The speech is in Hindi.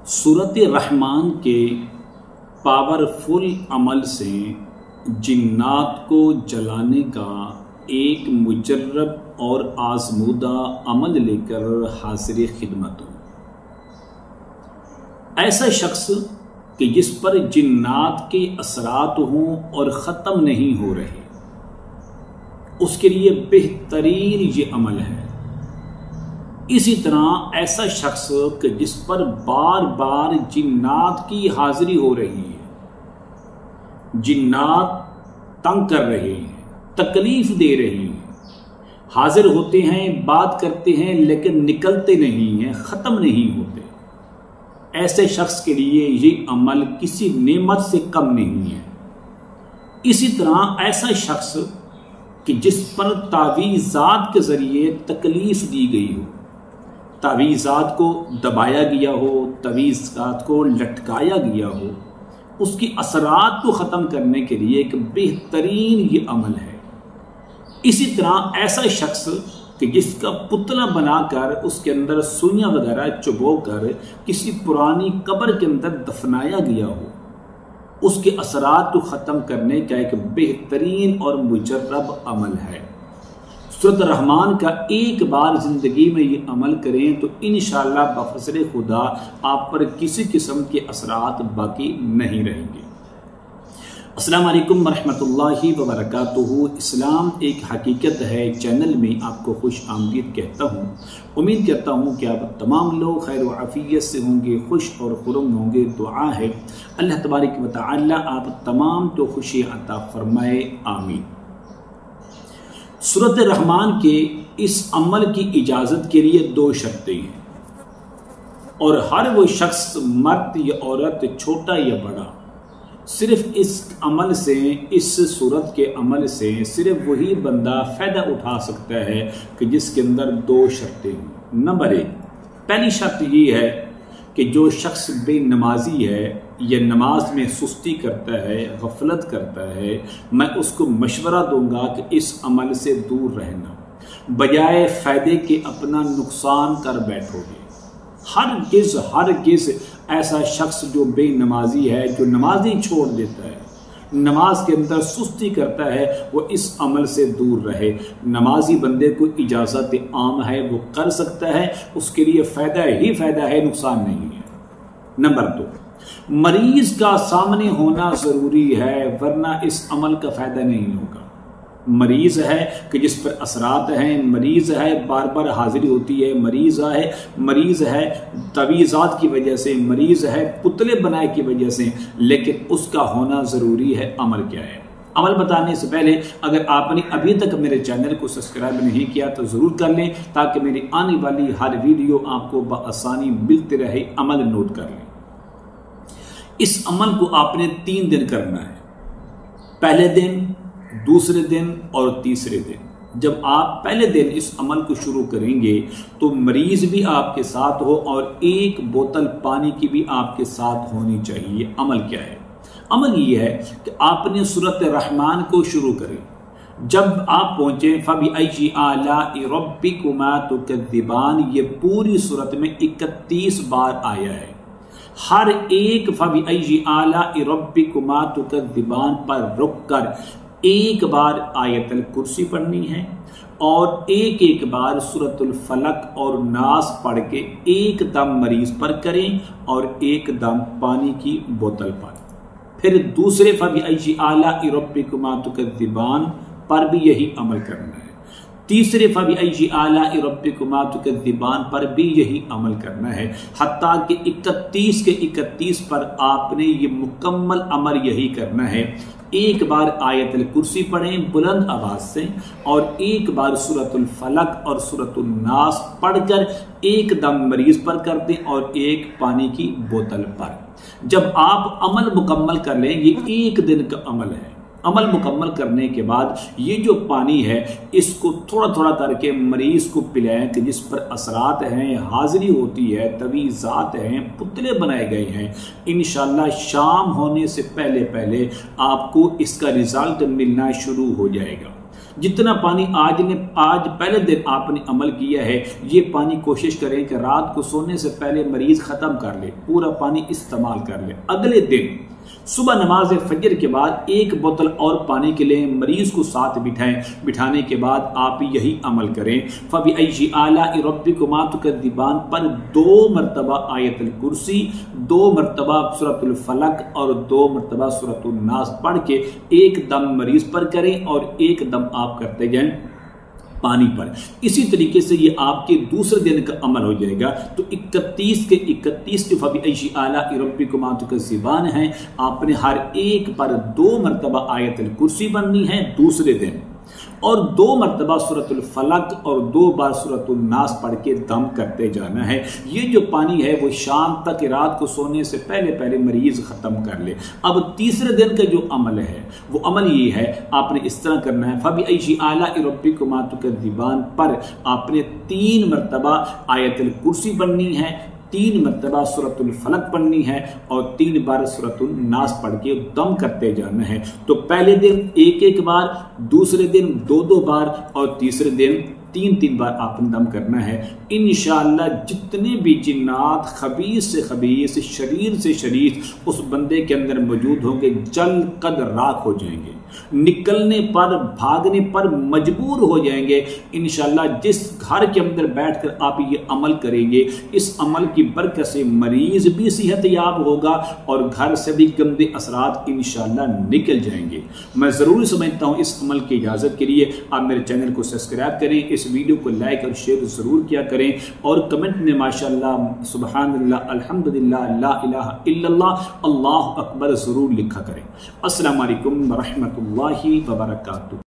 सूरत रहमान के पावरफुल अमल से जिन्नात को जलाने का एक मुजर्रब और आजमूदा अमल लेकर हाजिर खिदमत हूँ। ऐसा शख्स कि जिस पर जिन्नात के असरात हों और ख़त्म नहीं हो रहे, उसके लिए बेहतरीन ये अमल है। इसी तरह ऐसा शख्स कि जिस पर बार बार जिन्नात की हाजिरी हो रही है, जिन्नात तंग कर रहे हैं, तकलीफ दे रहे हैं, हाजिर होते हैं, बात करते हैं, लेकिन निकलते नहीं हैं, ख़त्म नहीं होते, ऐसे शख्स के लिए ये अमल किसी नेमत से कम नहीं है। इसी तरह ऐसा शख्स कि जिस पर तावीज़ात के ज़रिए तकलीफ दी गई हो, तावीज़ात को दबाया गया हो, तावीज़ात को लटकाया गया हो, उसकी असरात को ख़त्म करने के लिए एक बेहतरीन ये अमल है। इसी तरह ऐसा शख्स कि जिसका पुतला बनाकर उसके अंदर सुइयां वगैरह चुबो कर किसी पुरानी कब्र के अंदर दफनाया गया हो, उसके असरात को ख़त्म करने का एक बेहतरीन और मुजर्रब अमल है। सूरत रहमान का एक बार ज़िंदगी में ये अमल करें तो इंशाअल्लाह बफज़ल खुदा आप पर किसी किस्म के असरात बाकी नहीं रहेंगे। अस्सलाम वालेकुम वरहमतुल्लाहि वबरकातुहू। इस्लाम एक हकीकत है चैनल में आपको खुश आमदीद कहता हूँ। उम्मीद करता हूँ कि आप तमाम लोग खैर व आफियत से होंगे, खुश और खुरम होंगे। दुआ है अल्लाह तबारक व तआला आप तमाम तो खुशी अता फरमाए, आमीन। सूरत रहमान के इस अमल की इजाज़त के लिए दो शर्तें हैं, और हर वो शख्स मर्द या औरत, छोटा या बड़ा, सिर्फ इस अमल से, इस सूरत के अमल से सिर्फ वही बंदा फ़ायदा उठा सकता है कि जिसके अंदर दो शर्तें हों। नंबर एक, पहली शर्त ये है कि जो शख्स बेनमाजी है या नमाज में सुस्ती करता है, गफलत करता है, मैं उसको मशवरा दूंगा कि इस अमल से दूर रहना, बजाय फ़ायदे के अपना नुकसान कर बैठोगे। हरगिज़ ऐसा शख्स जो बेनमाजी है, जो नमाज ही छोड़ देता है, नमाज के अंदर सुस्ती करता है, वो इस अमल से दूर रहे। नमाजी बंदे को इजाज़त आम है, वो कर सकता है, उसके लिए फ़ायदा ही फ़ायदा है, नुकसान नहीं है। नंबर दो, मरीज का सामने होना ज़रूरी है, वरना इस अमल का फ़ायदा नहीं होगा। मरीज़ है कि जिस पर असरात हैं, मरीज़ है बार बार हाजिरी होती है, मरीज़ है तवीज़ात की वजह से, मरीज़ है पुतले बनाए की वजह से, लेकिन उसका होना ज़रूरी है। अमल क्या है? अमल बताने से पहले अगर आपने अभी तक मेरे चैनल को सब्सक्राइब नहीं किया तो ज़रूर कर लें, ताकि मेरी आने वाली हर वीडियो आपको बआसानी मिलती रहे। अमल नोट कर लें। इस अमल को आपने 3 दिन करना है, पहले दिन, दूसरे दिन और तीसरे दिन। जब आप पहले दिन इस अमल को शुरू करेंगे तो मरीज भी आपके साथ हो और एक बोतल पानी की भी आपके साथ होनी चाहिए। अमल क्या है? अमल ये है कि आपने सूरत रहमान को शुरू करें। जब आप पहुंचे फबिअय्यि आलाइ रब्बिकुमा तुकज़्ज़िबान, ये पूरी सूरत में 31 बार आया है। हर एक फबिअय्यि आलाइ रब्बिकुमा तुकज़्ज़िबान पर रुक कर एक बार आयतल कुर्सी पढ़नी है और एक बार सूरतुल फलक और नास पढ़ के एक दम मरीज पर करें और एक दम पानी की बोतल पर। फिर दूसरे फबिअय्यि आलाइ रब्बिकुमा तुकज़्ज़िबान पर भी यही अमल करना है। तीसरे फबिअय्यि आलाइ रब्बिकुमा तुकज़्ज़िबान पर भी यही अमल करना है, हत्ता कि 31 के 31 पर आपने ये मुकम्मल अमल यही करना है। एक बार आयतल कुर्सी पढ़ें बुलंद आवाज से और एक बार सूरतुल फलक और सूरतुल नास पढ़कर एक दम मरीज पर कर दें और एक पानी की बोतल पर। जब आप अमल मुकम्मल कर लें, ये 1 दिन का अमल है। अमल मुकम्मल करने के बाद ये जो पानी है इसको थोड़ा थोड़ा करके मरीज को पिलाएं कि जिस पर असरात हैं, हाजिरी होती है, तवीज़ात हैं, पुतले बनाए गए हैं। इंशाअल्लाह शाम होने से पहले पहले आपको इसका रिजल्ट मिलना शुरू हो जाएगा। जितना पानी आज पहले दिन आपने अमल किया है, ये पानी कोशिश करें कि रात को सोने से पहले मरीज खत्म कर ले, पूरा पानी इस्तेमाल कर ले। अगले दिन सुबह नमाज फजर के बाद 1 बोतल और पानी के लिए मरीज को साथ बिठाएं। बिठाने के बाद आप यही अमल करें। फ़बिअय्यि आलाइ रब्बिकुमा तुकज़्ज़िबान पर 2 मरतबा आयतुल कुर्सी, 2 मरतबा सूरतुल फलक और 2 मरतबा सूरतुन नास पढ़ के एक दम मरीज पर करें और एक दम आप करते जाएं पानी पर। इसी तरीके से ये आपके दूसरे दिन का अमल हो जाएगा। तो 31 के 31 जो फ़बिअय्यि आलाइ रब्बिकुमा तुकज़्ज़िबान है, आपने हर एक पर 2 मरतबा आयतुल कुर्सी पढ़नी है दूसरे दिन, और 2 मरतबा सूरतुल फलक और 2 बार सूरतुल नास पढ़ के दम करते जाना है। ये जो पानी है वो शाम तक, रात को सोने से पहले पहले मरीज खत्म कर ले। अब तीसरे दिन का जो अमल है वो अमल ये है, आपने इस तरह करना है। फ़बिअय्यि आलाइ रब्बिकुमा तुकज़्ज़िबान पर आपने 3 मरतबा आयतुल कुर्सी पढ़नी है, 3 मरतबा सूरतुल फलक पढ़नी है और 3 बार सूरतुल नास पढ़ के दम करते जाना है। तो पहले दिन 1 बार, दूसरे दिन 2 बार और तीसरे दिन 3 बार आपने दम करना है। इंशाअल्लाह जितने भी जिन्नात खबीस से खबीस, शरीर से शरीर उस बंदे के अंदर मौजूद होंगे, जल कद राख हो जाएंगे, निकलने पर भागने पर मजबूर हो जाएंगे। इंशाअल्लाह जिस घर के अंदर बैठकर आप ये अमल करेंगे, इस अमल की बरकत से मरीज भी सेहतयाब होगा और घर से भी गंदे असरात इंशाअल्लाह निकल जाएंगे। मैं ज़रूर समझता हूँ इस अमल की इजाज़त के लिए आप मेरे चैनल को सब्सक्राइब करें, इस वीडियो को लाइक और शेयर ज़रूर किया करें और कमेंट में माशाअल्लाह, सुबहानल्लाह, अल्हम्दुलिल्लाह, ला इलाहा इल्लल्लाह, अल्लाहु अकबर ज़रूर लिखा करें। अस्सलामु अलैकुम व रहमतुल्लाहि व बरकातुहू।